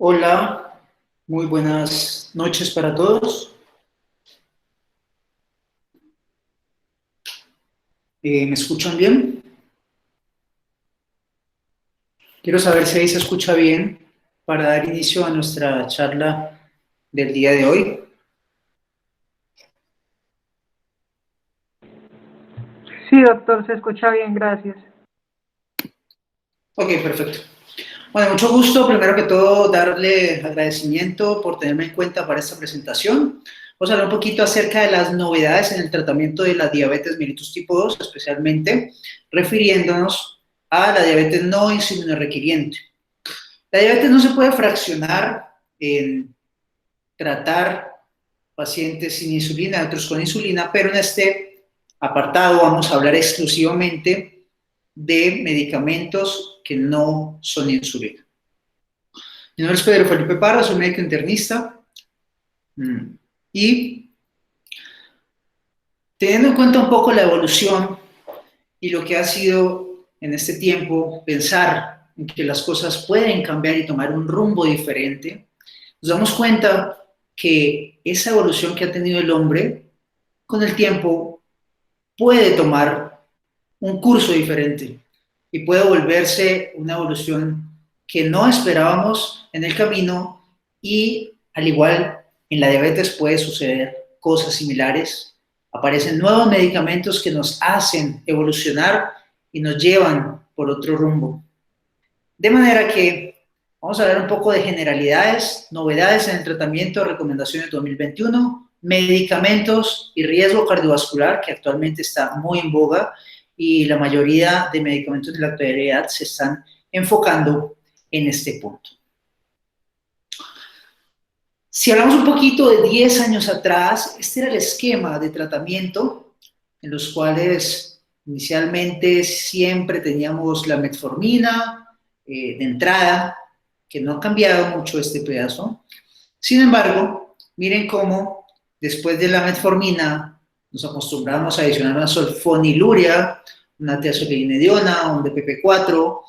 Hola, muy buenas noches para todos. ¿Me escuchan bien? Quiero saber si ahí se escucha bien para dar inicio a nuestra charla del día de hoy. Sí, doctor, se escucha bien, gracias. Ok, perfecto. Bueno, mucho gusto. Primero que todo, darle agradecimiento por tenerme en cuenta para esta presentación. Vamos a hablar un poquito acerca de las novedades en el tratamiento de la diabetes mellitus tipo 2, especialmente refiriéndonos a la diabetes no insulinorequiriente. La diabetes no se puede fraccionar en tratar pacientes sin insulina y otros con insulina, pero en este apartado vamos a hablar exclusivamente de medicamentos que no son insulina. Mi nombre es Pedro Felipe Parra, soy médico internista y teniendo en cuenta un poco la evolución y lo que ha sido en este tiempo pensar en que las cosas pueden cambiar y tomar un rumbo diferente, nos damos cuenta que esa evolución que ha tenido el hombre con el tiempo puede tomar un curso diferente y puede volverse una evolución que no esperábamos en el camino y al igual en la diabetes puede suceder cosas similares. Aparecen nuevos medicamentos que nos hacen evolucionar y nos llevan por otro rumbo. De manera que vamos a hablar un poco de generalidades, novedades en el tratamiento, recomendaciones 2021, medicamentos y riesgo cardiovascular, que actualmente está muy en boga, y la mayoría de medicamentos de la actualidad se están enfocando en este punto. Si hablamos un poquito de 10 años atrás, este era el esquema de tratamiento en los cuales inicialmente siempre teníamos la metformina de entrada, que no ha cambiado mucho este pedazo. Sin embargo, miren cómo después de la metformina nos acostumbramos a adicionar una sulfonilurea, una tiazolidinediona, un DPP4,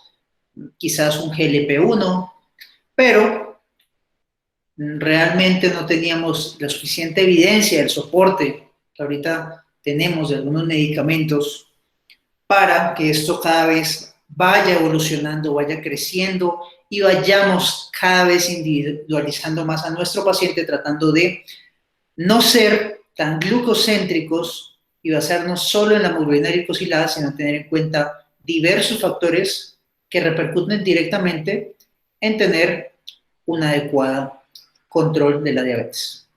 quizás un GLP-1, pero realmente no teníamos la suficiente evidencia, el soporte que ahorita tenemos de algunos medicamentos para que esto cada vez vaya evolucionando, vaya creciendo y vayamos cada vez individualizando más a nuestro paciente, tratando de no ser tan glucocéntricos y basarnos solo en la hemoglobina glicosilada, sino tener en cuenta diversos factores que repercuten directamente en tener una adecuada control de la diabetes.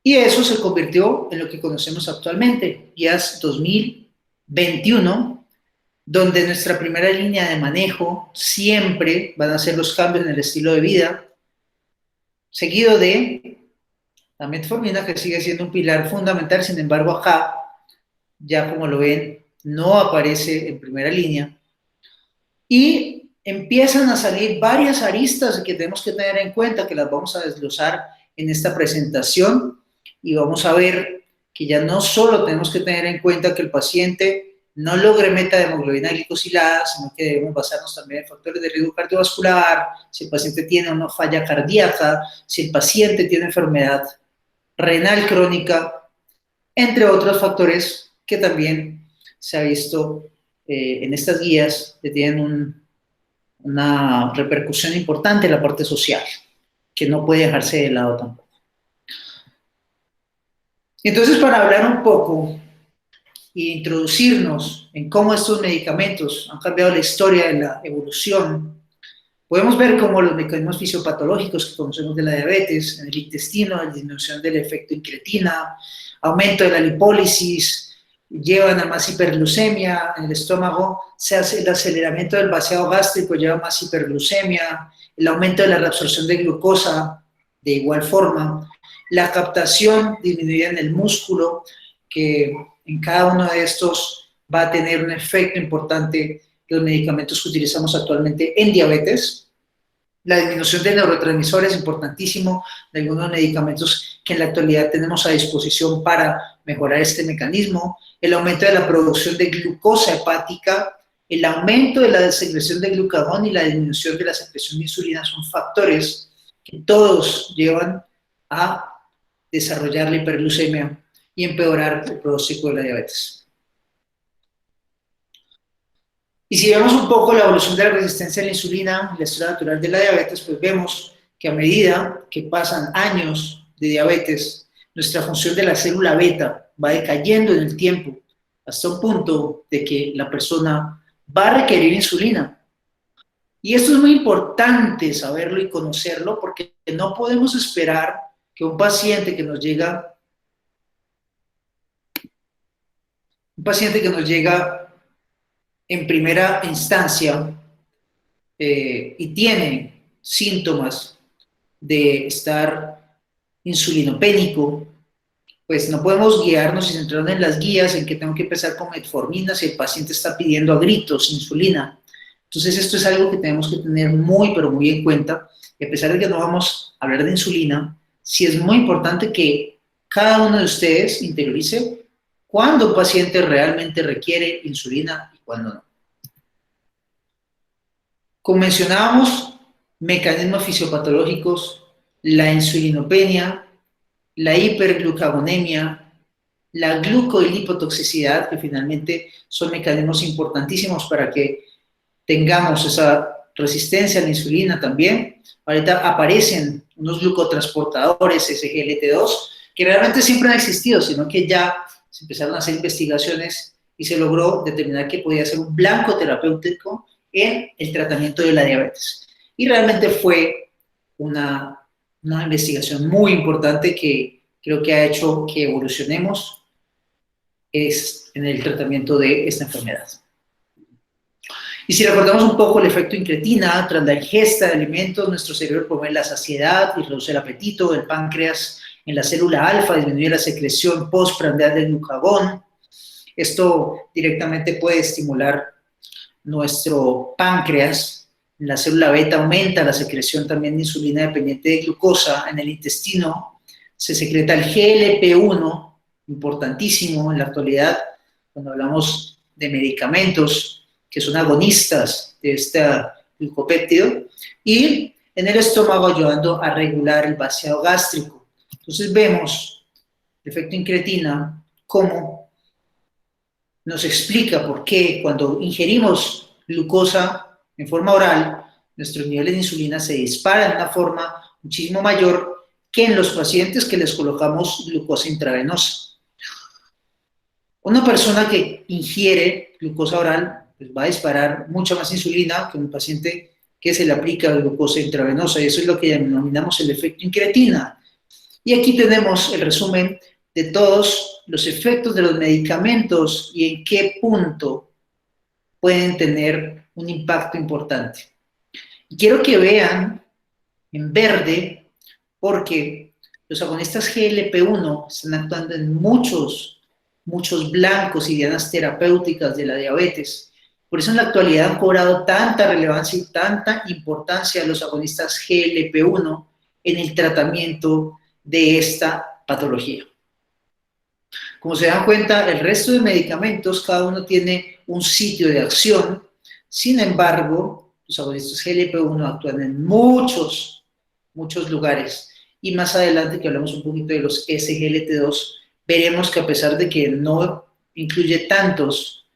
Y eso se convirtió en lo que conocemos actualmente, guías 2021, donde nuestra primera línea de manejo siempre van a ser los cambios en el estilo de vida, seguido de la metformina, que sigue siendo un pilar fundamental. Sin embargo, acá, ya como lo ven, no aparece en primera línea. Y empiezan a salir varias aristas que tenemos que tener en cuenta, que las vamos a desglosar en esta presentación, y vamos a ver que ya no solo tenemos que tener en cuenta que el paciente no logre meta de hemoglobina glicosilada, sino que debemos basarnos también en factores de riesgo cardiovascular, si el paciente tiene una falla cardíaca, si el paciente tiene enfermedad renal crónica, entre otros factores que también se ha visto en estas guías que tienen una repercusión importante en la parte social, que no puede dejarse de lado tampoco. Entonces, para hablar un poco e introducirnos en cómo estos medicamentos han cambiado la historia de la evolución, podemos ver cómo los mecanismos fisiopatológicos que conocemos de la diabetes, en el intestino, la disminución del efecto incretina, aumento de la lipólisis, llevan a más hiperglucemia en el estómago, se hace el aceleramiento del vaciado gástrico, lleva a más hiperglucemia, el aumento de la reabsorción de glucosa de igual forma, la captación disminuida en el músculo, que en cada uno de estos va a tener un efecto importante los medicamentos que utilizamos actualmente en diabetes. La disminución de neurotransmisores es importantísimo, de algunos medicamentos que en la actualidad tenemos a disposición para mejorar este mecanismo, el aumento de la producción de glucosa hepática, el aumento de la secreción de glucagón y la disminución de la secreción de insulina son factores que todos llevan a desarrollar la hiperglucemia y empeorar el pronóstico de la diabetes. Y si vemos un poco la evolución de la resistencia a la insulina, la historia natural de la diabetes, pues vemos que a medida que pasan años de diabetes, nuestra función de la célula beta va decayendo en el tiempo, hasta un punto de que la persona va a requerir insulina. Y esto es muy importante saberlo y conocerlo, porque no podemos esperar que un paciente que nos llega en primera instancia y tiene síntomas de estar insulinopénico, pues no podemos guiarnos y centrarnos en las guías en que tengo que empezar con metformina si el paciente está pidiendo a gritos insulina. Entonces esto es algo que tenemos que tener muy, pero muy en cuenta. Y a pesar de que no vamos a hablar de insulina, sí es muy importante que cada uno de ustedes interiorice cuándo un paciente realmente requiere insulina y cuándo no. Como mencionábamos, mecanismos fisiopatológicos, la insulinopenia, la hiperglucagonemia, la glucolipotoxicidad, que finalmente son mecanismos importantísimos para que tengamos esa resistencia a la insulina también. Ahorita aparecen unos glucotransportadores, SGLT2, que realmente siempre han existido, sino que ya se empezaron a hacer investigaciones y se logró determinar que podía ser un blanco terapéutico en el tratamiento de la diabetes. Y realmente fue una investigación muy importante que creo que ha hecho que evolucionemos en el tratamiento de esta enfermedad. Y si recordamos un poco el efecto incretina, tras la ingesta de alimentos, nuestro cerebro promueve la saciedad y reduce el apetito, el páncreas en la célula alfa disminuye la secreción postprandial del glucagón. Esto directamente puede estimular nuestro páncreas. En la célula beta aumenta la secreción también de insulina dependiente de glucosa. En el intestino se secreta el GLP-1, importantísimo en la actualidad, cuando hablamos de medicamentos que son agonistas de este glucopéptido, y en el estómago ayudando a regular el vaciado gástrico. Entonces vemos el efecto incretina, cómo nos explica por qué cuando ingerimos glucosa en forma oral, nuestros niveles de insulina se disparan de una forma muchísimo mayor que en los pacientes que les colocamos glucosa intravenosa. Una persona que ingiere glucosa oral pues va a disparar mucha más insulina que un paciente que se le aplica glucosa intravenosa, y eso es lo que denominamos el efecto incretina. Y aquí tenemos el resumen de todos los efectos de los medicamentos y en qué punto pueden tener un impacto importante. Y quiero que vean en verde, porque los agonistas GLP-1 están actuando en muchos blancos y dianas terapéuticas de la diabetes. Por eso en la actualidad han cobrado tanta relevancia y tanta importancia los agonistas GLP-1 en el tratamiento de esta patología. Como se dan cuenta, el resto de medicamentos, cada uno tiene un sitio de acción. Sin embargo, los agonistas GLP-1 actúan en muchos lugares. Y más adelante, que hablamos un poquito de los SGLT2, veremos que a pesar de que no incluye tantos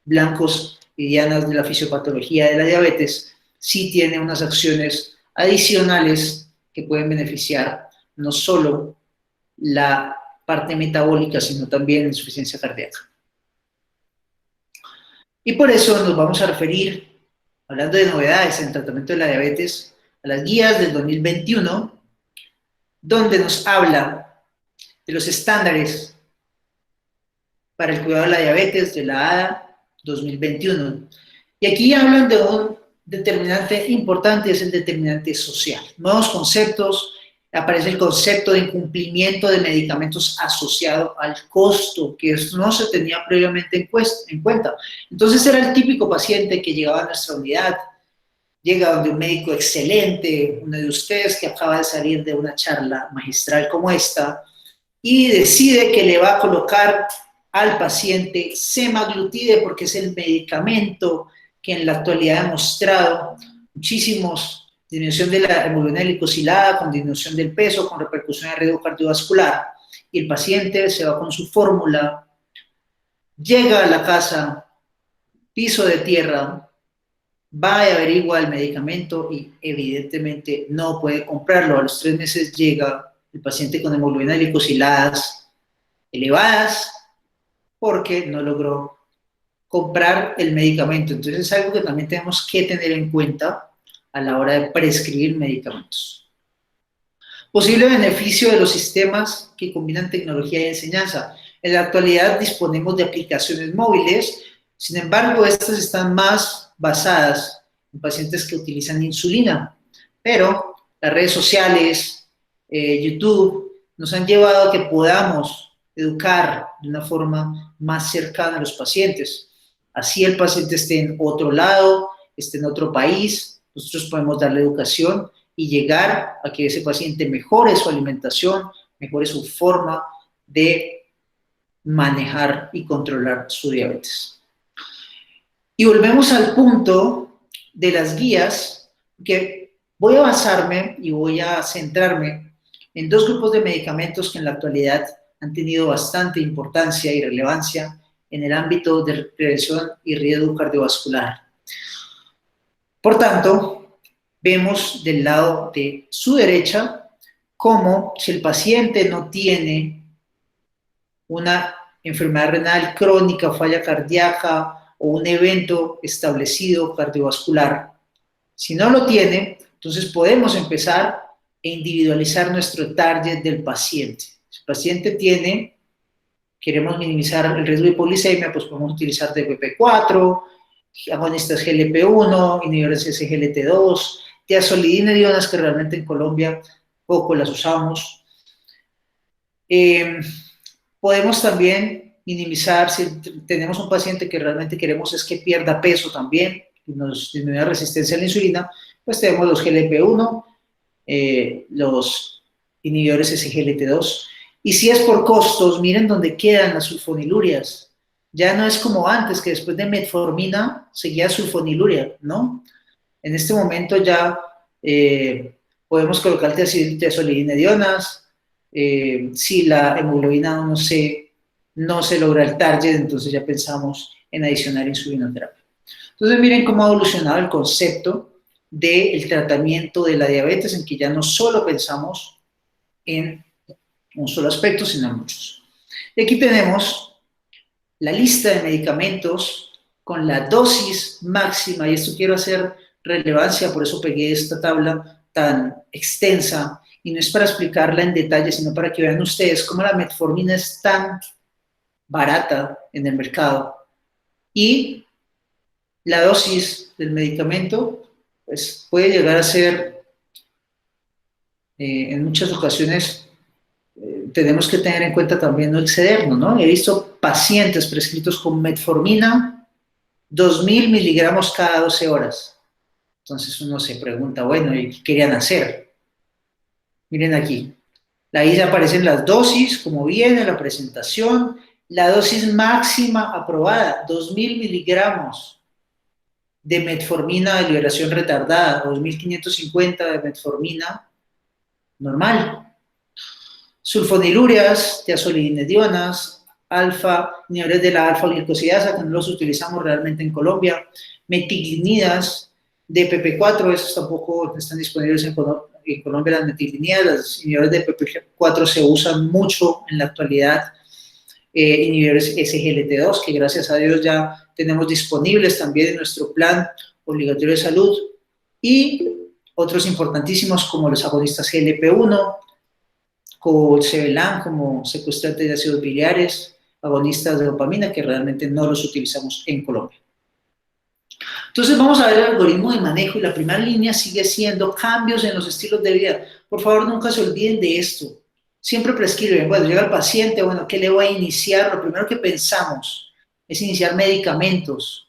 blancos y dianas de la fisiopatología de la diabetes, sí tiene unas acciones adicionales que pueden beneficiar no solo la parte metabólica, sino también insuficiencia cardíaca. Y por eso nos vamos a referir, hablando de novedades en el tratamiento de la diabetes, a las guías del 2021, donde nos habla de los estándares para el cuidado de la diabetes de la ADA 2021. Y aquí hablan de un determinante importante, es el determinante social. Nuevos conceptos, aparece el concepto de incumplimiento de medicamentos asociado al costo, que no se tenía previamente en cuenta. Entonces era el típico paciente que llegaba a nuestra unidad, llega donde un médico excelente, uno de ustedes que acaba de salir de una charla magistral como esta, y decide que le va a colocar al paciente semaglutide porque es el medicamento que en la actualidad ha demostrado muchísimos disminución de la hemoglobina glicosilada, con disminución del peso, con repercusión en el riesgo cardiovascular, y el paciente se va con su fórmula, llega a la casa, piso de tierra, va y averigua el medicamento y evidentemente no puede comprarlo. A los 3 meses llega el paciente con hemoglobina glicosiladas elevadas porque no logró comprar el medicamento. Entonces es algo que también tenemos que tener en cuenta a la hora de prescribir medicamentos. Posible beneficio de los sistemas que combinan tecnología y enseñanza. En la actualidad disponemos de aplicaciones móviles, sin embargo, estas están más basadas en pacientes que utilizan insulina, pero las redes sociales, YouTube, nos han llevado a que podamos educar de una forma más cercana a los pacientes. Así el paciente esté en otro lado, esté en otro país, nosotros podemos darle educación y llegar a que ese paciente mejore su alimentación, mejore su forma de manejar y controlar su diabetes. Y volvemos al punto de las guías, que voy a basarme y voy a centrarme en 2 grupos de medicamentos que en la actualidad han tenido bastante importancia y relevancia en el ámbito de prevención y riesgo cardiovascular. Por tanto, vemos del lado de su derecha cómo si el paciente no tiene una enfermedad renal crónica, falla cardíaca o un evento establecido cardiovascular, si no lo tiene, entonces podemos empezar a individualizar nuestro target del paciente. Si el paciente tiene, queremos minimizar el riesgo de hipoglicemia, pues podemos utilizar DPP-4, agonistas GLP-1, inhibidores SGLT2, tiazolidinedionas, que realmente en Colombia poco las usamos. Podemos también minimizar, si tenemos un paciente que realmente queremos es que pierda peso también, y nos disminuye la resistencia a la insulina, pues tenemos los GLP-1, los inhibidores SGLT2, y si es por costos, miren dónde quedan las sulfonilurias. Ya no es como antes, que después de metformina seguía sulfoniluria, ¿no? En este momento ya podemos colocar tiazolidinedionas. Si la hemoglobina no se logra el target, entonces ya pensamos en adicionar insulinoterapia. Entonces miren cómo ha evolucionado el concepto del tratamiento de la diabetes, en que ya no solo pensamos en un solo aspecto, sino en muchos. Y aquí tenemos la lista de medicamentos con la dosis máxima, y esto quiero hacer relevancia, por eso pegué esta tabla tan extensa, y no es para explicarla en detalle, sino para que vean ustedes cómo la metformina es tan barata en el mercado, y la dosis del medicamento pues, puede llegar a ser, en muchas ocasiones, tenemos que tener en cuenta también no excedernos, ¿no? He visto pacientes prescritos con metformina, 2.000 miligramos cada 12 horas. Entonces uno se pregunta, bueno, ¿y qué querían hacer? Miren aquí, ahí aparecen las dosis, como viene la presentación, La dosis máxima aprobada, 2.000 miligramos de metformina de liberación retardada, 2.550 de metformina normal. Sulfonilurias, tiazolidinedionas, inhibidores de la alfa-glicosidasa, que no los utilizamos realmente en Colombia, metiglinidas, DPP4, esos tampoco están disponibles en Colombia, las metiglinidas, los inhibidores de DPP4 se usan mucho en la actualidad, inhibidores SGLT2, que gracias a Dios ya tenemos disponibles también en nuestro plan obligatorio de salud, y otros importantísimos como los agonistas GLP-1, Colcevelam como secuestrante de ácidos biliares, agonistas de dopamina, que realmente no los utilizamos en Colombia. Entonces vamos a ver el algoritmo de manejo y la primera línea sigue siendo cambios en los estilos de vida. Por favor, nunca se olviden de esto. Siempre prescriben, bueno, llega el paciente, bueno, ¿qué le voy a iniciar? Lo primero que pensamos es iniciar medicamentos.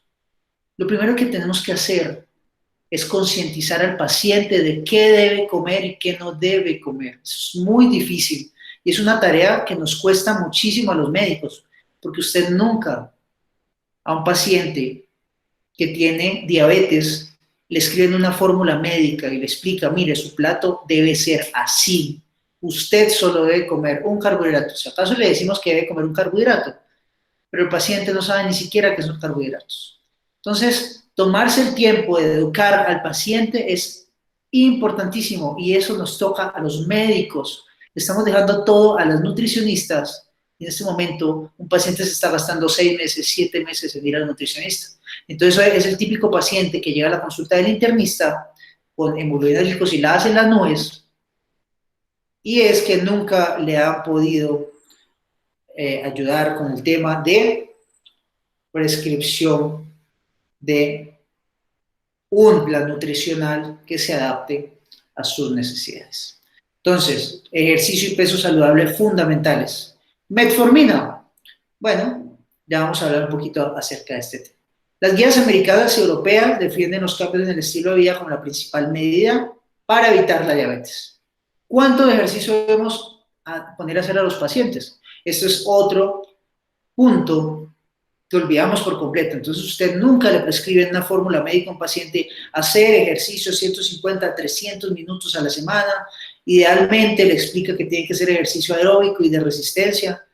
Lo primero que tenemos que hacer es concientizar al paciente de qué debe comer y qué no debe comer. Eso es muy difícil y es una tarea que nos cuesta muchísimo a los médicos, porque usted nunca a un paciente que tiene diabetes le escriben una fórmula médica y le explica, mire, su plato debe ser así. Usted solo debe comer un carbohidrato. Si acaso le decimos que debe comer un carbohidrato, pero el paciente no sabe ni siquiera qué son carbohidratos. Entonces, tomarse el tiempo de educar al paciente es importantísimo y eso nos toca a los médicos. Le estamos dejando todo a los nutricionistas y en este momento un paciente se está gastando 6 meses, 7 meses en ir al nutricionista. Entonces es el típico paciente que llega a la consulta del internista con hemoglobinas glicosiladas en las nubes y es que nunca le han podido ayudar con el tema de prescripción de un plan nutricional que se adapte a sus necesidades. Entonces, ejercicio y peso saludable fundamentales. Metformina. Bueno, ya vamos a hablar un poquito acerca de este tema. Las guías americanas y europeas defienden los cambios en el estilo de vida como la principal medida para evitar la diabetes. ¿Cuánto de ejercicio debemos poner a hacer a los pacientes? Esto es otro punto que olvidamos por completo. Entonces usted nunca le prescribe en una fórmula médica a un paciente hacer ejercicio 150 a 300 minutos a la semana. Idealmente le explica que tiene que hacer ejercicio aeróbico y de resistencia.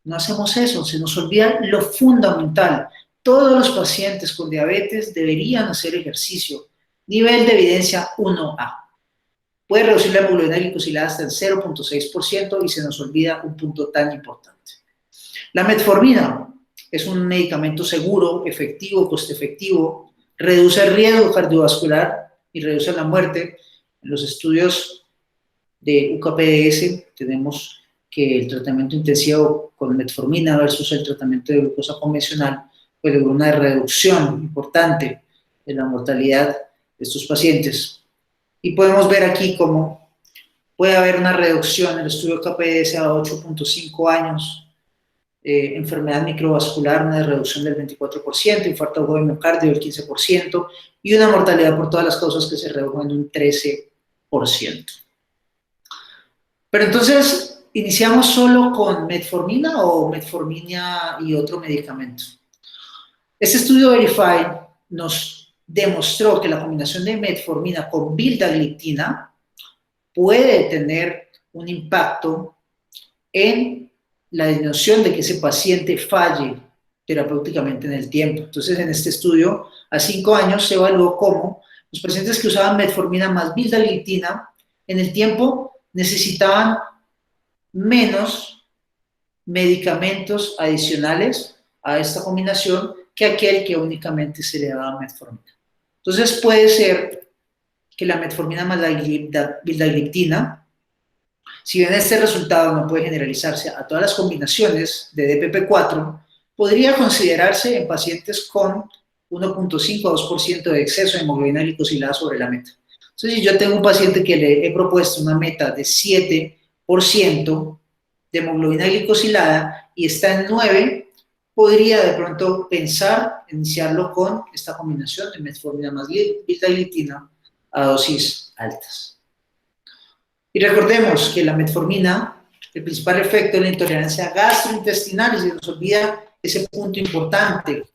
No hacemos eso, se nos olvida lo fundamental. Todos los pacientes con diabetes deberían hacer ejercicio. Nivel de evidencia 1A. Puede reducir la hemoglobina glicosilada hasta el 0.6% y se nos olvida un punto tan importante. La metformina es un medicamento seguro, efectivo, coste efectivo, reduce el riesgo cardiovascular y reduce la muerte. En los estudios de UKPDS tenemos que el tratamiento intensivo con metformina versus el tratamiento de glucosa convencional pues logró una reducción importante de la mortalidad de estos pacientes. Y podemos ver aquí cómo puede haber una reducción en el estudio KPDS a 8.5 años, enfermedad microvascular, una reducción del 24%, infarto agudo de miocardio del 15% y una mortalidad por todas las causas que se redujo en un 13%. Pero entonces, ¿iniciamos solo con metformina o metformina y otro medicamento? Este estudio Verify nos demostró que la combinación de metformina con vildagliptina puede tener un impacto en la disminución de que ese paciente falle terapéuticamente en el tiempo. Entonces, en este estudio, a 5 años se evaluó cómo los pacientes que usaban metformina más vildagliptina en el tiempo necesitaban menos medicamentos adicionales a esta combinación que aquel que únicamente se le daba metformina. Entonces puede ser que la metformina más la vildagliptina, si bien este resultado no puede generalizarse a todas las combinaciones de DPP4, podría considerarse en pacientes con 1.5 a 2% de exceso de hemoglobina glicosilada sobre la meta. Entonces, si yo tengo un paciente que le he propuesto una meta de 7% de hemoglobina glicosilada y está en 9%, podría de pronto pensar iniciarlo con esta combinación de metformina más vildagliptina a dosis altas. Y recordemos que la metformina el principal efecto de la intolerancia gastrointestinal, y se nos olvida ese punto importante.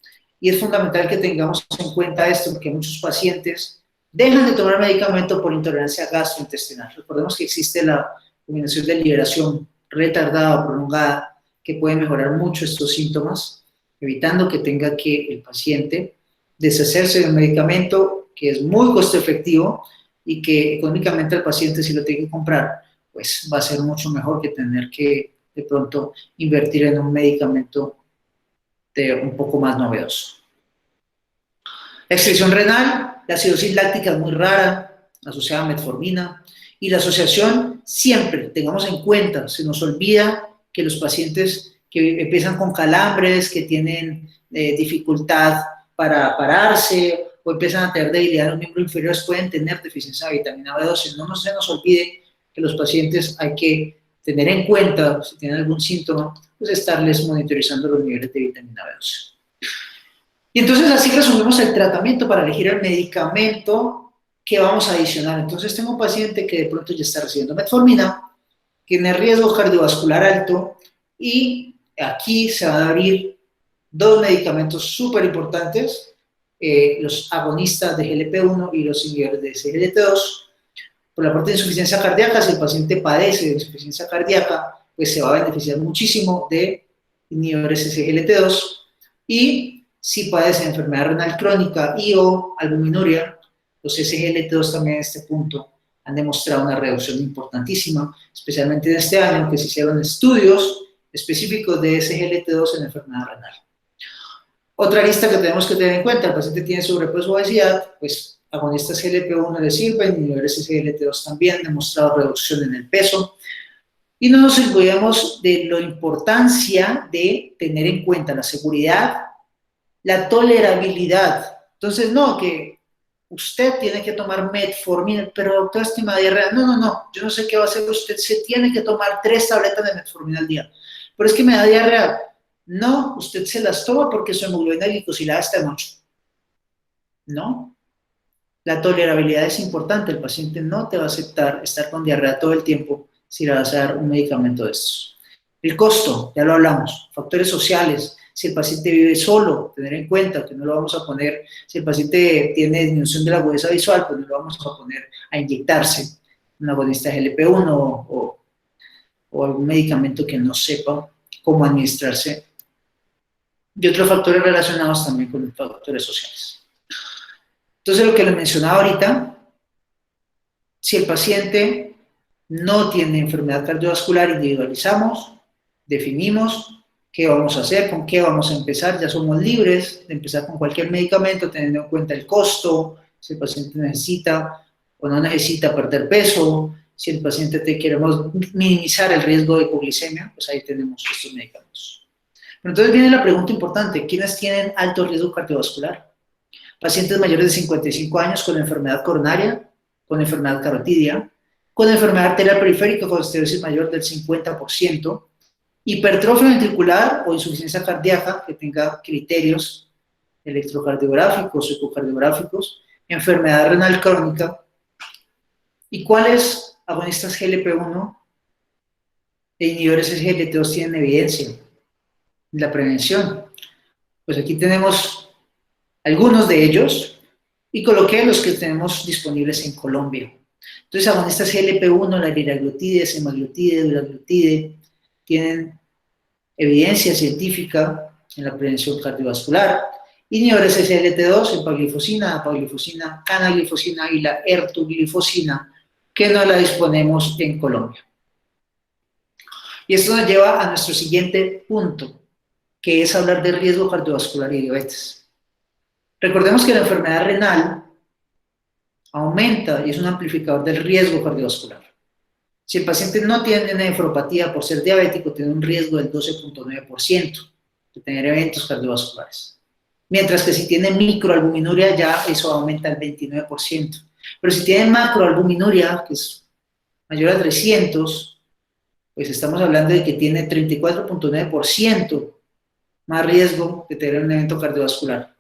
Y es fundamental que tengamos en cuenta esto, porque muchos pacientes dejan de tomar medicamento por intolerancia gastrointestinal. Recordemos que existe la combinación de liberación retardada o prolongada, que puede mejorar mucho estos síntomas, evitando que tenga que el paciente deshacerse de un medicamento que es muy costo efectivo y que económicamente el paciente, si lo tiene que comprar, pues va a ser mucho mejor que tener que de pronto invertir en un medicamento un poco más novedoso. La excreción renal, la acidosis láctica es muy rara, asociada a metformina, y la asociación siempre, tengamos en cuenta, se nos olvida que los pacientes que empiezan con calambres, que tienen dificultad para pararse o empiezan a tener debilidad en los miembros inferiores, pueden tener deficiencia de vitamina B12. No se nos olvide que los pacientes hay que tener en cuenta, si tienen algún síntoma, pues estarles monitorizando los niveles de vitamina B12. Y entonces así resumimos el tratamiento para elegir el medicamento que vamos a adicionar. Entonces tengo un paciente que de pronto ya está recibiendo metformina, tiene riesgo cardiovascular alto, y aquí se van a abrir dos medicamentos súper importantes, los agonistas de GLP-1 y los inhibidores de SGLT2. Por la parte de insuficiencia cardíaca, si el paciente padece de insuficiencia cardíaca, pues se va a beneficiar muchísimo de inhibidores SGLT2, y si padece de enfermedad renal crónica y o albuminuria, los SGLT2 también en este punto han demostrado una reducción importantísima, especialmente en este año que se hicieron estudios específicos de SGLT2 en enfermedad renal. Otra lista que tenemos que tener en cuenta: el paciente tiene sobrepeso o obesidad, pues agonistas GLP-1 le sirven, inhibidores SGLT2 también han demostrado reducción en el peso. Y no nos olvidemos de la importancia de tener en cuenta la seguridad, la tolerabilidad. Entonces, no, que usted tiene que tomar metformina, pero doctor, es que me da diarrea. No, yo no sé qué va a hacer usted, se tiene que tomar 3 tabletas de metformina al día. Pero es que me da diarrea. No, usted se las toma porque su hemoglobina glicosilada está en 8. No. La tolerabilidad es importante. El paciente no te va a aceptar estar con diarrea todo el tiempo si le vas a dar un medicamento de estos. El costo, ya lo hablamos. Factores sociales. Si el paciente vive solo, tener en cuenta que no lo vamos a poner, si el paciente tiene disminución de la agudeza visual, pues no lo vamos a poner a inyectarse un agonista GLP-1 o algún medicamento que no sepa cómo administrarse. Y otros factores relacionados también con los factores sociales. Entonces, lo que les mencionaba ahorita, si el paciente no tiene enfermedad cardiovascular, individualizamos, definimos qué vamos a hacer, con qué vamos a empezar. Ya somos libres de empezar con cualquier medicamento, teniendo en cuenta el costo, si el paciente necesita o no necesita perder peso, si el paciente queremos minimizar el riesgo de hipoglicemia, pues ahí tenemos estos medicamentos. Pero entonces viene la pregunta importante: ¿quiénes tienen alto riesgo cardiovascular? Pacientes mayores de 55 años con enfermedad coronaria, con enfermedad carotidia, con enfermedad arterial periférica con esterosis mayor del 50%, hipertrofia ventricular o insuficiencia cardíaca que tenga criterios electrocardiográficos o ecocardiográficos, enfermedad renal crónica. ¿Y cuáles agonistas GLP-1 e inhibidores SGLT2 tienen evidencia en la prevención? Pues aquí tenemos algunos de ellos y coloqué los que tenemos disponibles en Colombia. Entonces, agonistas GLP-1, la liraglutide, semaglutide, dulaglutide, tienen evidencia científica en la prevención cardiovascular. Inhibidores SGLT2, empaglifosina, apaglifosina, canaglifosina y la ertuglifosina, que no la disponemos en Colombia. Y esto nos lleva a nuestro siguiente punto, que es hablar de riesgo cardiovascular y diabetes. Recordemos que la enfermedad renal aumenta y es un amplificador del riesgo cardiovascular. Si el paciente no tiene nefropatía por ser diabético, tiene un riesgo del 12.9% de tener eventos cardiovasculares. Mientras que si tiene microalbuminuria, ya eso aumenta al 29%. Pero si tiene macroalbuminuria, que es mayor a 300, pues estamos hablando de que tiene 34.9% más riesgo de tener un evento cardiovascular.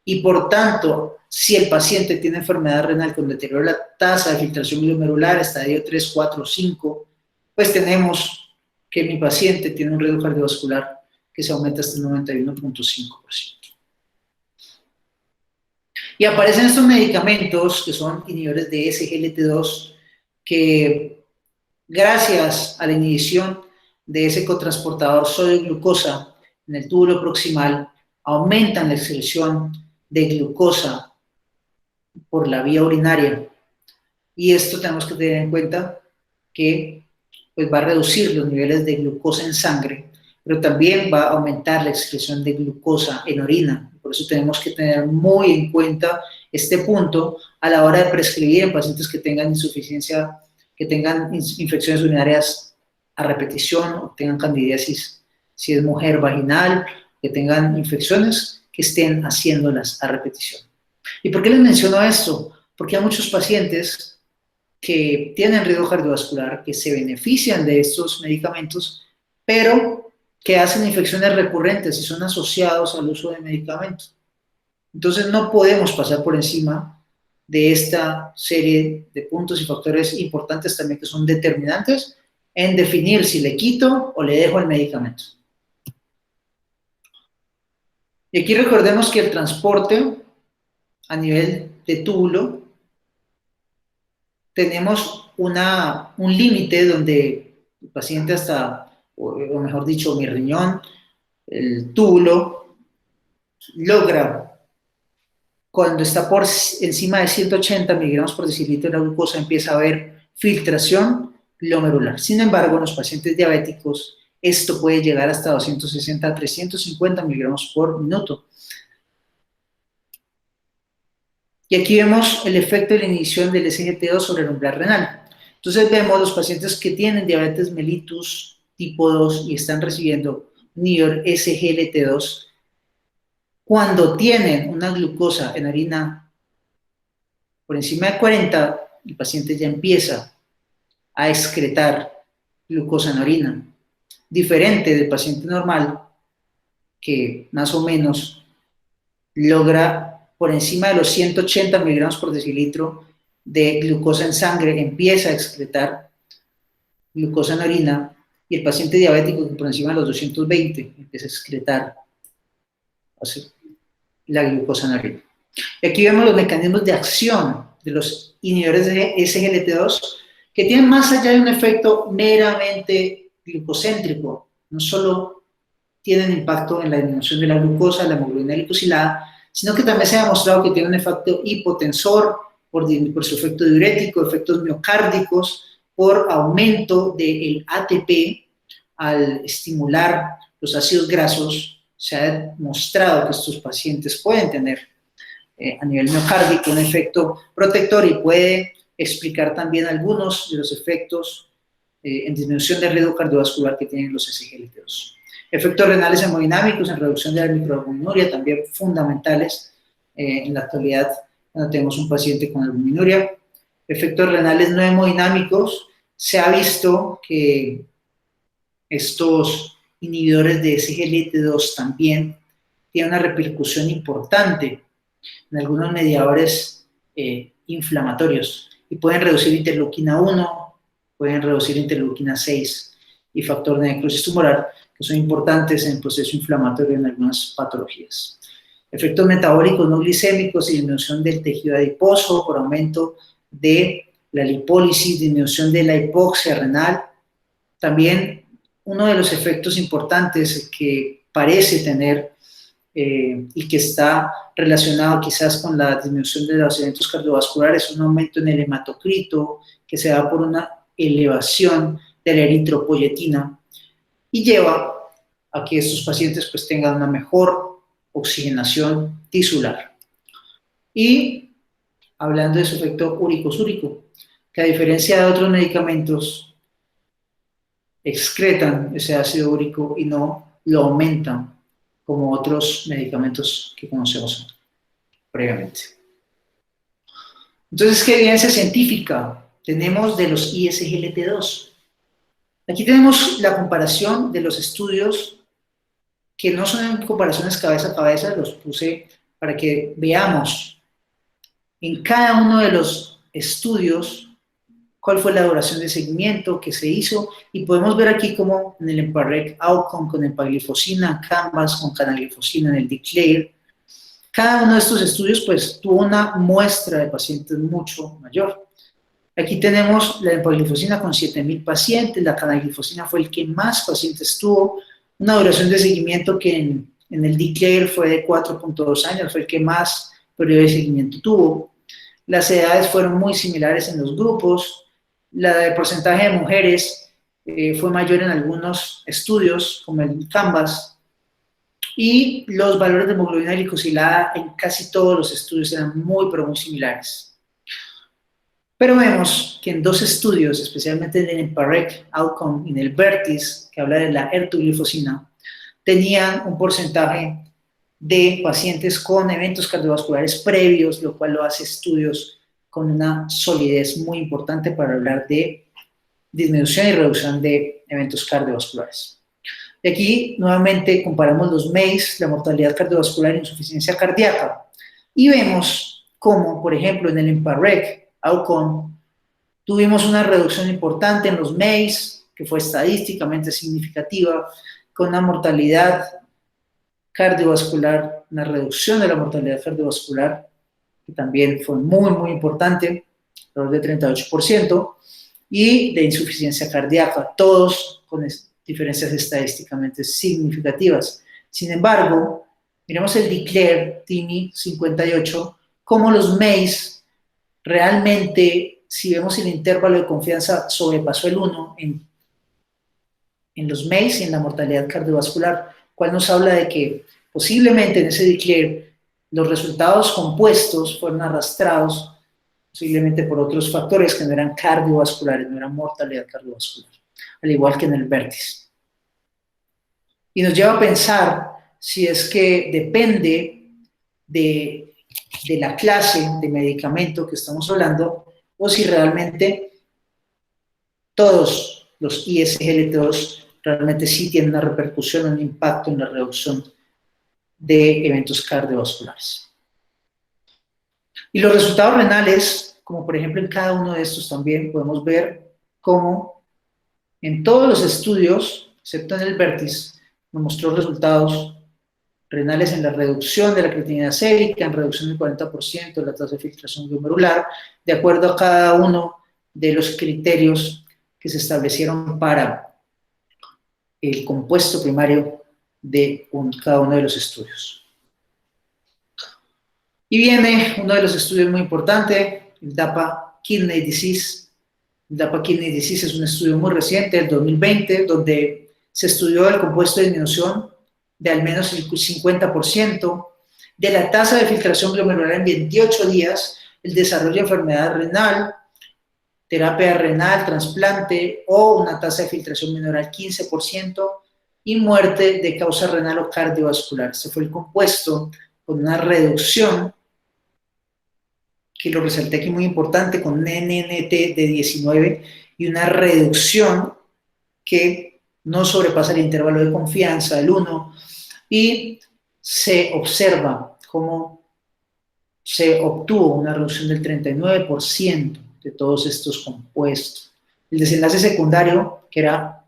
Y por tanto, si el paciente tiene enfermedad renal con deterioro de la tasa de filtración glomerular, estadio 3, 4, 5, pues tenemos que mi paciente tiene un riesgo cardiovascular que se aumenta hasta el 91.5%. Y aparecen estos medicamentos que son inhibidores de SGLT2 que gracias a la inhibición de ese cotransportador sodio-glucosa en el túbulo proximal aumentan la excreción de glucosa por la vía urinaria. Y esto tenemos que tener en cuenta que pues, va a reducir los niveles de glucosa en sangre, pero también va a aumentar la excreción de glucosa en orina. Por eso tenemos que tener muy en cuenta este punto a la hora de prescribir en pacientes que tengan insuficiencia, que tengan infecciones urinarias a repetición o tengan candidiasis, si es mujer vaginal, que tengan infecciones que estén haciéndolas a repetición. ¿Y por qué les menciono esto? Porque hay muchos pacientes que tienen riesgo cardiovascular, que se benefician de estos medicamentos, pero que hacen infecciones recurrentes y son asociados al uso de medicamentos. Entonces no podemos pasar por encima de esta serie de puntos y factores importantes también que son determinantes en definir si le quito o le dejo el medicamento. Y aquí recordemos que el transporte a nivel de túbulo, tenemos un límite donde el paciente o mejor dicho, mi riñón, el túbulo, logra, cuando está por encima de 180 miligramos por decilitro de la glucosa, empieza a haber filtración glomerular. Sin embargo, en los pacientes diabéticos, esto puede llegar hasta 260 a 350 miligramos por minuto. Y aquí vemos el efecto de la inhibición del SGLT2 sobre el umbral renal. Entonces vemos los pacientes que tienen diabetes mellitus tipo 2 y están recibiendo inhibidor SGLT2, cuando tienen una glucosa en orina por encima de 40, el paciente ya empieza a excretar glucosa en orina, diferente del paciente normal que más o menos logra por encima de los 180 miligramos por decilitro de glucosa en sangre, empieza a excretar glucosa en orina, y el paciente diabético que por encima de los 220 empieza a excretar la glucosa en orina. Y aquí vemos los mecanismos de acción de los inhibidores de SGLT2 que tienen más allá de un efecto meramente glucocéntrico, no solo tienen impacto en la disminución de la glucosa, la hemoglobina glicosilada, sino que también se ha demostrado que tiene un efecto hipotensor por su efecto diurético, efectos miocárdicos, por aumento del ATP al estimular los ácidos grasos. Se ha demostrado que estos pacientes pueden tener a nivel miocárdico un efecto protector y puede explicar también algunos de los efectos en disminución del riesgo cardiovascular que tienen los SGLT2. Efectos renales hemodinámicos en reducción de la microalbuminuria, también fundamentales en la actualidad cuando tenemos un paciente con albuminuria. Efectos renales no hemodinámicos, se ha visto que estos inhibidores de SGLT2 también tienen una repercusión importante en algunos mediadores inflamatorios y pueden reducir interleuquina 1, pueden reducir interleuquina 6 y factor de necrosis tumoral, que son importantes en el proceso inflamatorio en algunas patologías. Efectos metabólicos no glicémicos y disminución del tejido adiposo por aumento de la lipólisis, disminución de la hipoxia renal. También uno de los efectos importantes que parece tener y que está relacionado quizás con la disminución de los eventos cardiovasculares, un aumento en el hematocrito que se da por una elevación de la eritropoyetina y lleva a que estos pacientes pues tengan una mejor oxigenación tisular. Y hablando de su efecto úrico-súrico, que a diferencia de otros medicamentos excretan ese ácido úrico y no lo aumentan como otros medicamentos que conocemos previamente. Entonces, ¿qué evidencia científica tenemos de los ISGLT2? Aquí tenemos la comparación de los estudios que no son comparaciones cabeza a cabeza, los puse para que veamos en cada uno de los estudios cuál fue la duración de seguimiento que se hizo, y podemos ver aquí como en el EMPA-REC Outcome con empaglifosina, Canvas con canaglifosina en el DECLARE, cada uno de estos estudios pues tuvo una muestra de pacientes mucho mayor. Aquí tenemos la empaglifosina con 7,000 pacientes, la canaglifosina fue el que más pacientes tuvo, una duración de seguimiento que en el DECLARE fue de 4.2 años, fue el que más periodo de seguimiento tuvo. Las edades fueron muy similares en los grupos, el porcentaje de mujeres fue mayor en algunos estudios, como el Canvas, y los valores de hemoglobina glicosilada en casi todos los estudios eran muy, pero muy similares. Pero vemos que en dos estudios, especialmente en el EMPA-REC Outcome y en el VERTIS, que habla de la ertuglifosina, tenían un porcentaje de pacientes con eventos cardiovasculares previos, lo cual lo hace estudios con una solidez muy importante para hablar de disminución y reducción de eventos cardiovasculares. Y aquí, nuevamente, comparamos los MACE, la mortalidad cardiovascular e insuficiencia cardíaca, y vemos cómo, por ejemplo, en el EMPA-REC Outcome, tuvimos una reducción importante en los MACE, que fue estadísticamente significativa, con una mortalidad cardiovascular, una reducción de la mortalidad cardiovascular, que también fue muy, muy importante, alrededor de 38%, y de insuficiencia cardíaca, todos con diferencias estadísticamente significativas. Sin embargo, miremos el DECLARE TIMI 58, cómo los MACE realmente, si vemos el intervalo de confianza, sobrepasó el 1 en los MACE y en la mortalidad cardiovascular, cual nos habla de que posiblemente en ese DECLARE los resultados compuestos fueron arrastrados posiblemente por otros factores que no eran cardiovasculares, no eran mortalidad cardiovascular, al igual que en el VERTIS. Y nos lleva a pensar si es que depende de la clase de medicamento que estamos hablando, o si realmente todos los ISGLT2 realmente sí tienen una repercusión, un impacto en la reducción de eventos cardiovasculares. Y los resultados renales, como por ejemplo en cada uno de estos también, podemos ver cómo en todos los estudios, excepto en el VERTIS, nos mostró resultados renales en la reducción de la creatinina sérica, en reducción del 40% de la tasa de filtración glomerular, de acuerdo a cada uno de los criterios que se establecieron para el compuesto primario de cada uno de los estudios. Y viene uno de los estudios muy importantes, el DAPA Kidney Disease. El DAPA Kidney Disease es un estudio muy reciente, del 2020, donde se estudió el compuesto de disminución de al menos el 50% de la tasa de filtración glomerular en 28 días, el desarrollo de enfermedad renal, terapia renal, trasplante o una tasa de filtración menor al 15% y muerte de causa renal o cardiovascular. Ese fue el compuesto con una reducción, que lo resalté aquí muy importante, con NNT de 19 y una reducción que no sobrepasa el intervalo de confianza del 1, y se observa cómo se obtuvo una reducción del 39% de todos estos compuestos. El desenlace secundario, que era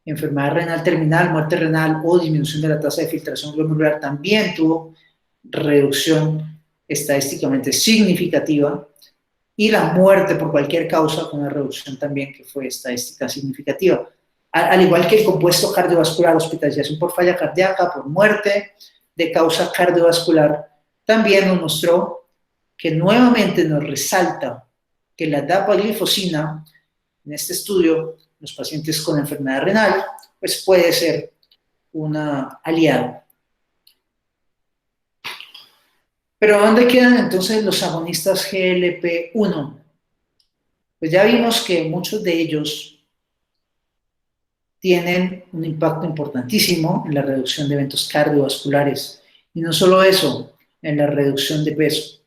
enfermedad renal terminal, muerte renal o disminución de la tasa de filtración glomerular, también tuvo reducción estadísticamente significativa, y la muerte por cualquier causa con una reducción también que fue estadística significativa. Al igual que el compuesto cardiovascular, hospitalización por falla cardíaca, por muerte de causa cardiovascular, también nos mostró que nuevamente nos resalta que la dapaglifosina, en este estudio, los pacientes con enfermedad renal, pues puede ser una aliada. Pero ¿dónde quedan entonces los agonistas GLP-1? Pues ya vimos que muchos de ellos tienen un impacto importantísimo en la reducción de eventos cardiovasculares. Y no solo eso, en la reducción de peso.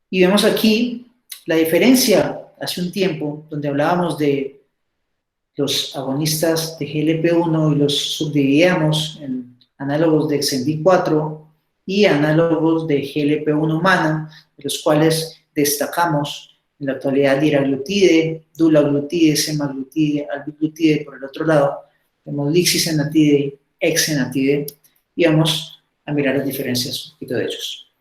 Y vemos aquí la diferencia hace un tiempo, donde hablábamos de los agonistas de GLP-1 y los subdividíamos en análogos de XND4 y análogos de GLP-1 humana, de los cuales destacamos en la actualidad liraglutide, dulaglutide, semaglutide, albiglutide. Por el otro lado, tenemos lixisenatide y exenatide, y vamos a mirar las diferencias un poquito de ellos.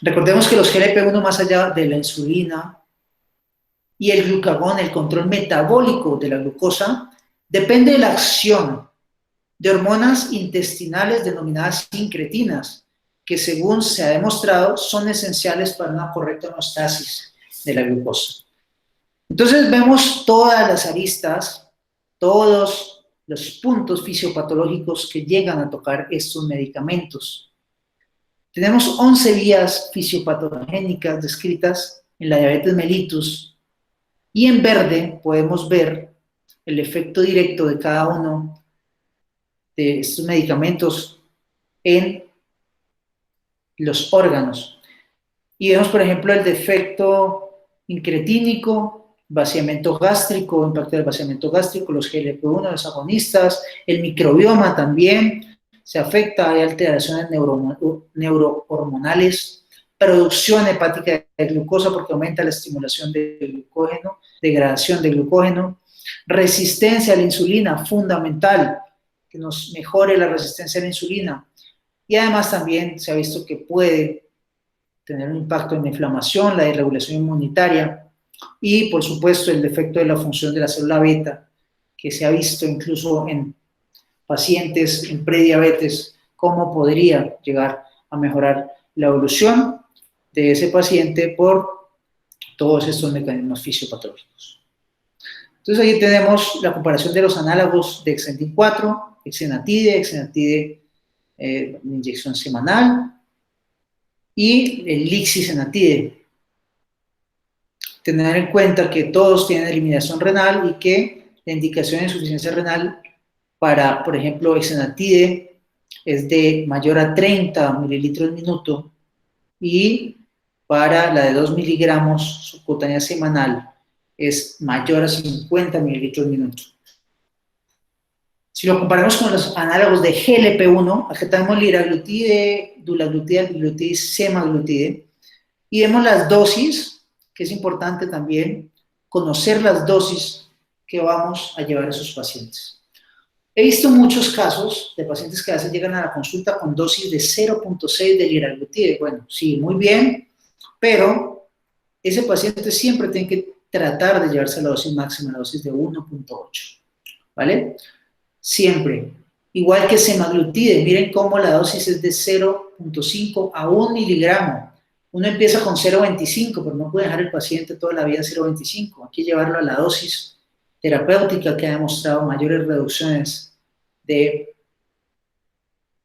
Recordemos que los GLP-1, más allá de la insulina y el glucagón, el control metabólico de la glucosa, depende de la acción de hormonas intestinales denominadas incretinas, que según se ha demostrado son esenciales para una correcta homeostasis de la glucosa. Entonces vemos todas las aristas, todos los puntos fisiopatológicos que llegan a tocar estos medicamentos. Tenemos 11 vías fisiopatogénicas descritas en la diabetes mellitus, y en verde podemos ver el efecto directo de cada uno de estos medicamentos en los órganos. Y vemos, por ejemplo, el defecto incretínico, vaciamiento gástrico, impacto del vaciamiento gástrico, los GLP-1, los agonistas, el microbioma también se afecta, hay alteraciones neurohormonales, producción hepática de glucosa porque aumenta la estimulación del glucógeno, degradación del glucógeno, resistencia a la insulina, fundamental, que nos mejore la resistencia a la insulina, y además también se ha visto que puede tener un impacto en la inflamación, la desregulación inmunitaria, y por supuesto el defecto de la función de la célula beta, que se ha visto incluso en pacientes en prediabetes, cómo podría llegar a mejorar la evolución de ese paciente por todos estos mecanismos fisiopatológicos. Entonces ahí tenemos la comparación de los análogos de Exendin 4, exenatide, inyección semanal, y el lixisenatide. Tener en cuenta que todos tienen eliminación renal y que la indicación de insuficiencia renal para, por ejemplo, exenatide es de mayor a 30 mililitros minuto, y para la de 2 miligramos subcutánea semanal es mayor a 50 mililitros minuto. Si lo comparamos con los análogos de GLP-1, aquí tenemos liraglutide, dulaglutide, albiglutide y semaglutide, y vemos las dosis, que es importante también conocer las dosis que vamos a llevar a esos pacientes. He visto muchos casos de pacientes que a veces llegan a la consulta con dosis de 0.6 de liraglutide. Bueno, sí, muy bien, pero ese paciente siempre tiene que tratar de llevarse a la dosis máxima, la dosis de 1.8, ¿vale? Siempre. Igual que semaglutide, miren cómo la dosis es de 0.5 a 1 miligramo. Uno empieza con 0.25, pero no puede dejar el paciente toda la vida en 0.25. Hay que llevarlo a la dosis terapéutica que ha demostrado mayores reducciones de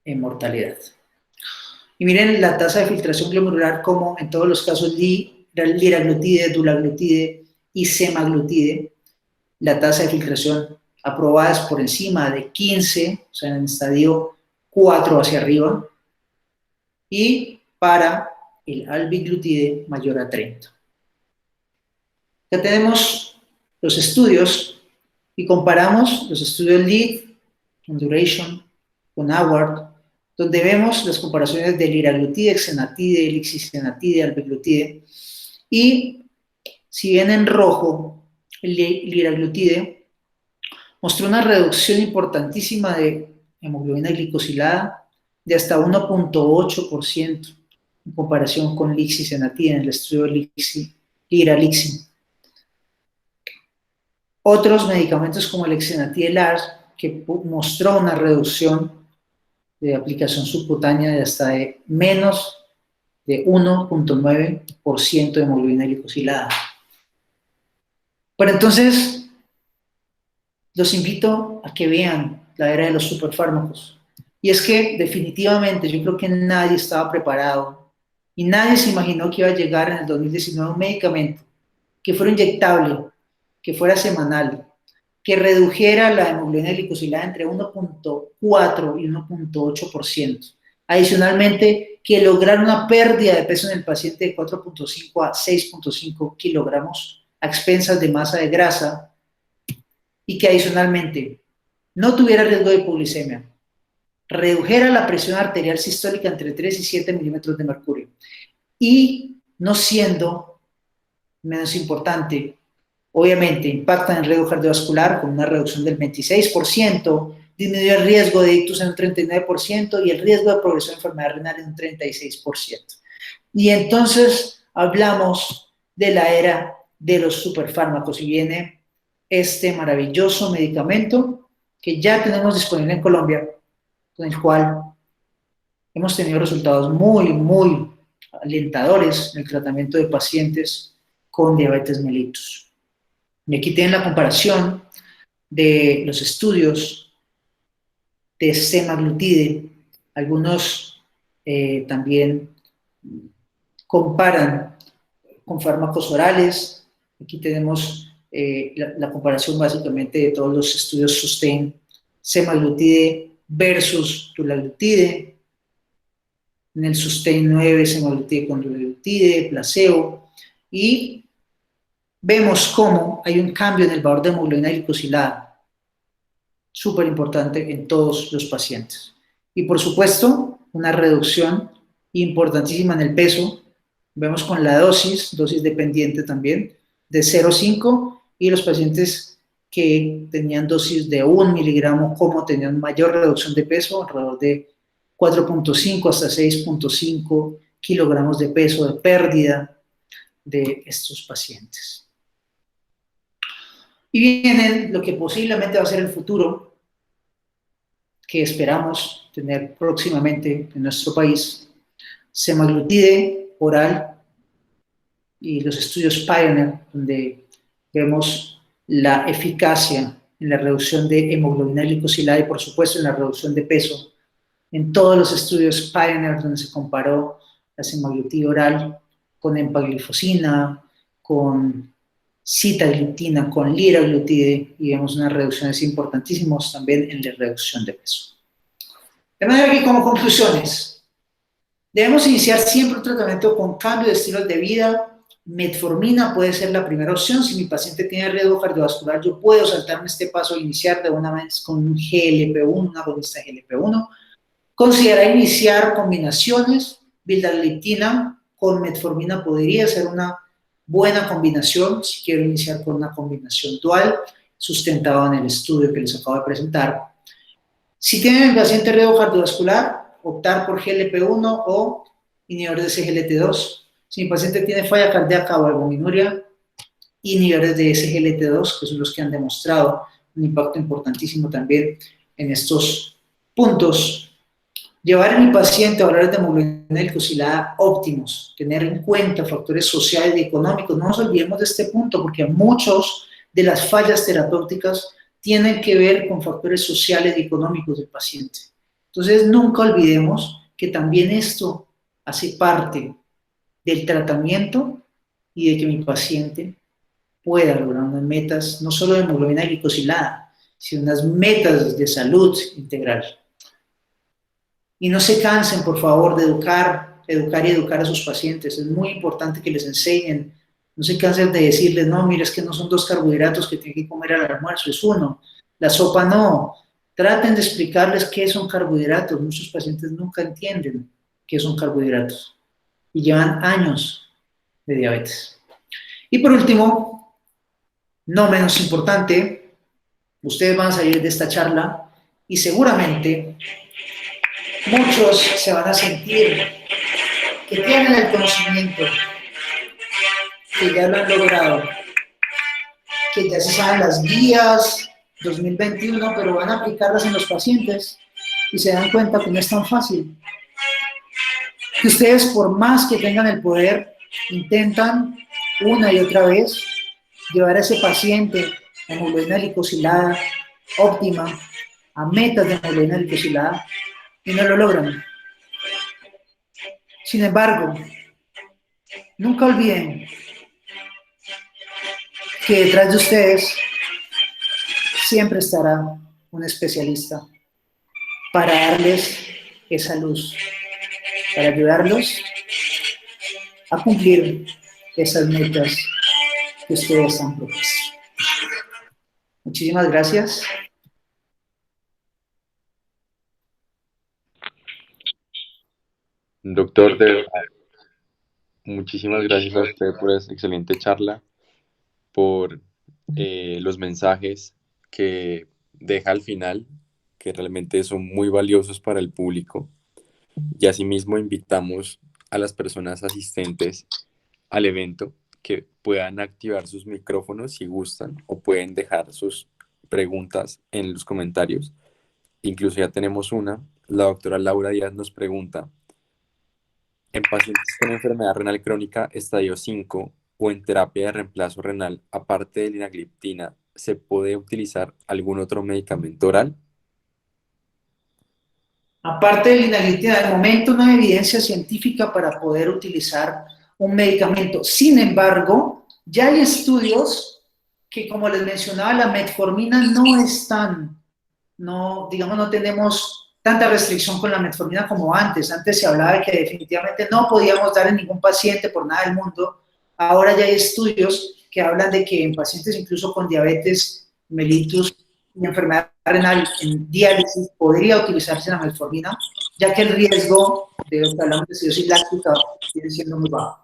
mortalidad. Y miren la tasa de filtración glomerular, como en todos los casos liraglutide, dulaglutide y semaglutide, la tasa de filtración aprobada es por encima de 15, o sea, en el estadio 4 hacia arriba, y para el albiglutide mayor a 30. Ya tenemos los estudios y comparamos los estudios LEAD con Duration, con AWARD, donde vemos las comparaciones de liraglutide, exenatide, lixisenatide, albiglutide, y si ven en rojo, el liraglutide mostró una reducción importantísima de hemoglobina glicosilada de hasta 1.8% en comparación con lixisenatide en el estudio lira-lixi. Otros medicamentos como el exenatide LAR, que mostró una reducción de aplicación subcutánea de hasta de menos de 1.9% de hemoglobina glicosilada. Pero entonces, los invito a que vean la era de los superfármacos. Y es que definitivamente yo creo que nadie estaba preparado y nadie se imaginó que iba a llegar en el 2019 un medicamento que fuera inyectable, que fuera semanal, que redujera la hemoglobina glicosilada entre 1.4 y 1.8%. Adicionalmente, que lograra una pérdida de peso en el paciente de 4.5 a 6.5 kilogramos a expensas de masa de grasa, y que adicionalmente no tuviera riesgo de hipoglicemia, redujera la presión arterial sistólica entre 3 y 7 milímetros de mercurio, y no siendo menos importante, obviamente impactan en el riesgo cardiovascular con una reducción del 26%, disminuye el riesgo de ictus en un 39% y el riesgo de progresión de enfermedad renal en un 36%. Y entonces hablamos de la era de los superfármacos y viene este maravilloso medicamento que ya tenemos disponible en Colombia, con el cual hemos tenido resultados muy, muy alentadores en el tratamiento de pacientes con diabetes mellitus. Y aquí tienen la comparación de los estudios de semaglutide. Algunos también comparan con fármacos orales. Aquí tenemos la comparación básicamente de todos los estudios SUSTAIN, semaglutide versus dulaglutide. En el SUSTAIN 9, semaglutide con dulaglutide, placebo, y vemos cómo hay un cambio en el valor de hemoglobina glicosilada, súper importante en todos los pacientes. Y por supuesto, una reducción importantísima en el peso. Vemos con la dosis dependiente también, de 0,5, y los pacientes que tenían dosis de 1 miligramo, como tenían mayor reducción de peso, alrededor de 4,5 hasta 6,5 kilogramos de peso de pérdida de estos pacientes. Y viene lo que posiblemente va a ser el futuro, que esperamos tener próximamente en nuestro país, semaglutide oral y los estudios Pioneer, donde vemos la eficacia en la reducción de hemoglobina glicosilada y por supuesto en la reducción de peso. En todos los estudios Pioneer, donde se comparó la semaglutide oral con empaglifosina, con sitagliptina, con liraglutide, y vemos unas reducciones importantísimas también en la reducción de peso. De manera que, como conclusiones, debemos iniciar siempre un tratamiento con cambio de estilo de vida. Metformina puede ser la primera opción. Si mi paciente tiene riesgo cardiovascular, yo puedo saltarme este paso e iniciar de una vez con un GLP-1, una agonista GLP-1. Considerar iniciar combinaciones. Vildagliptina con metformina podría ser una buena combinación si quiero iniciar con una combinación dual, sustentada en el estudio que les acabo de presentar. Si tienen el paciente riesgo cardiovascular, optar por GLP-1 o inhibidores de SGLT2. Si mi paciente tiene falla cardíaca o albuminuria, inhibidores de SGLT2, que son los que han demostrado un impacto importantísimo también en estos puntos. Llevar a mi paciente a valores de hemoglobina glicosilada óptimos, tener en cuenta factores sociales y económicos. No nos olvidemos de este punto, porque muchos de las fallas terapéuticas tienen que ver con factores sociales y económicos del paciente. Entonces, nunca olvidemos que también esto hace parte del tratamiento y de que mi paciente pueda lograr unas metas, no solo de hemoglobina glicosilada, sino unas metas de salud integral. Y no se cansen, por favor, de educar y educar a sus pacientes. Es muy importante que les enseñen. No se cansen de decirles, no, mira, es que no son 2 carbohidratos que tienen que comer al almuerzo, es uno. La sopa no. Traten de explicarles qué son carbohidratos. Muchos pacientes nunca entienden qué son carbohidratos y llevan años de diabetes. Y por último, no menos importante, ustedes van a salir de esta charla y seguramente muchos se van a sentir que tienen el conocimiento, que ya lo han logrado, que ya se saben las guías 2021, pero van a aplicarlas en los pacientes y se dan cuenta que no es tan fácil. Que ustedes, por más que tengan el poder, intentan una y otra vez llevar a ese paciente a hemoglobina glicosilada óptima, a metas de hemoglobina glicosilada, y no lo logran. Sin embargo, nunca olviden que detrás de ustedes siempre estará un especialista para darles esa luz, para ayudarlos a cumplir esas metas que ustedes han propuesto. Muchísimas gracias. Doctor, de verdad, Muchísimas gracias a usted por esa excelente charla, por los mensajes que deja al final, que realmente son muy valiosos para el público. Y asimismo invitamos a las personas asistentes al evento que puedan activar sus micrófonos si gustan o pueden dejar sus preguntas en los comentarios. Incluso ya tenemos una. La doctora Laura Díaz nos pregunta, en pacientes con enfermedad renal crónica estadio 5 o en terapia de reemplazo renal, aparte de linagliptina, ¿se puede utilizar algún otro medicamento oral? Aparte de la inhabilidad, de momento no hay evidencia científica para poder utilizar un medicamento. Sin embargo, ya hay estudios que, como les mencionaba, la metformina no es tan, no, digamos, no tenemos tanta restricción con la metformina como antes. Antes se hablaba de que definitivamente no podíamos dar en ningún paciente por nada del mundo. Ahora ya hay estudios que hablan de que en pacientes incluso con diabetes mellitus y enfermedad renal en diálisis podría utilizarse la metformina, ya que el riesgo de lo que hablamos de acidosis láctica sigue siendo muy bajo.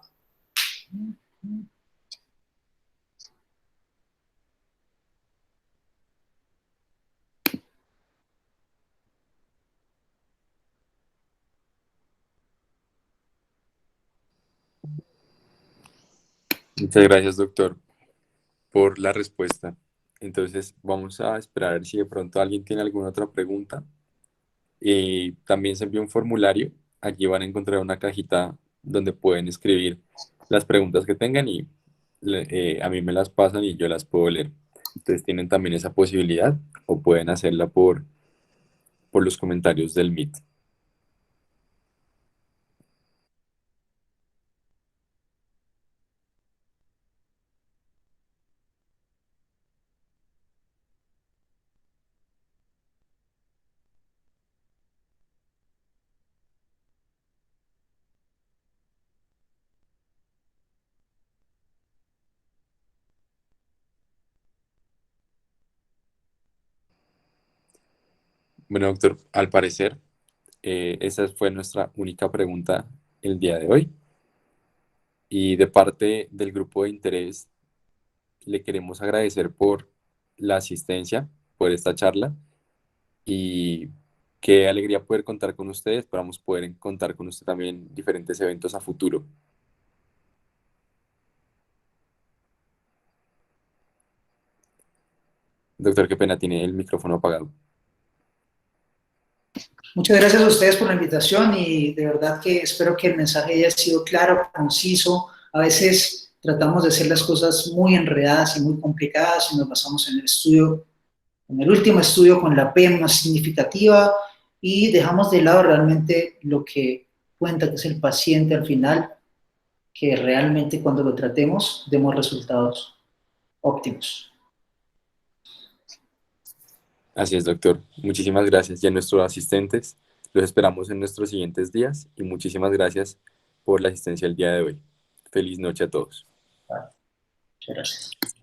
Muchas gracias, doctor, por la respuesta. Entonces, vamos a esperar a ver si de pronto alguien tiene alguna otra pregunta. Y también se envió un formulario. Allí van a encontrar una cajita donde pueden escribir las preguntas que tengan y a mí me las pasan y yo las puedo leer. Entonces tienen también esa posibilidad o pueden hacerla por los comentarios del Meet. Bueno, doctor, al parecer esa fue nuestra única pregunta el día de hoy. Y de parte del grupo de interés, le queremos agradecer por la asistencia, por esta charla y qué alegría poder contar con ustedes. Esperamos poder contar con usted también en diferentes eventos a futuro. Doctor, qué pena, tiene el micrófono apagado. Muchas gracias a ustedes por la invitación y de verdad que espero que el mensaje haya sido claro, conciso. A veces tratamos de hacer las cosas muy enredadas y muy complicadas y nos basamos en el estudio, en el último estudio con la P más significativa y dejamos de lado realmente lo que cuenta, que es el paciente al final, que realmente cuando lo tratemos demos resultados óptimos. Así es, doctor. Muchísimas gracias. Y a nuestros asistentes, los esperamos en nuestros siguientes días y muchísimas gracias por la asistencia el día de hoy. Feliz noche a todos. Muchas gracias.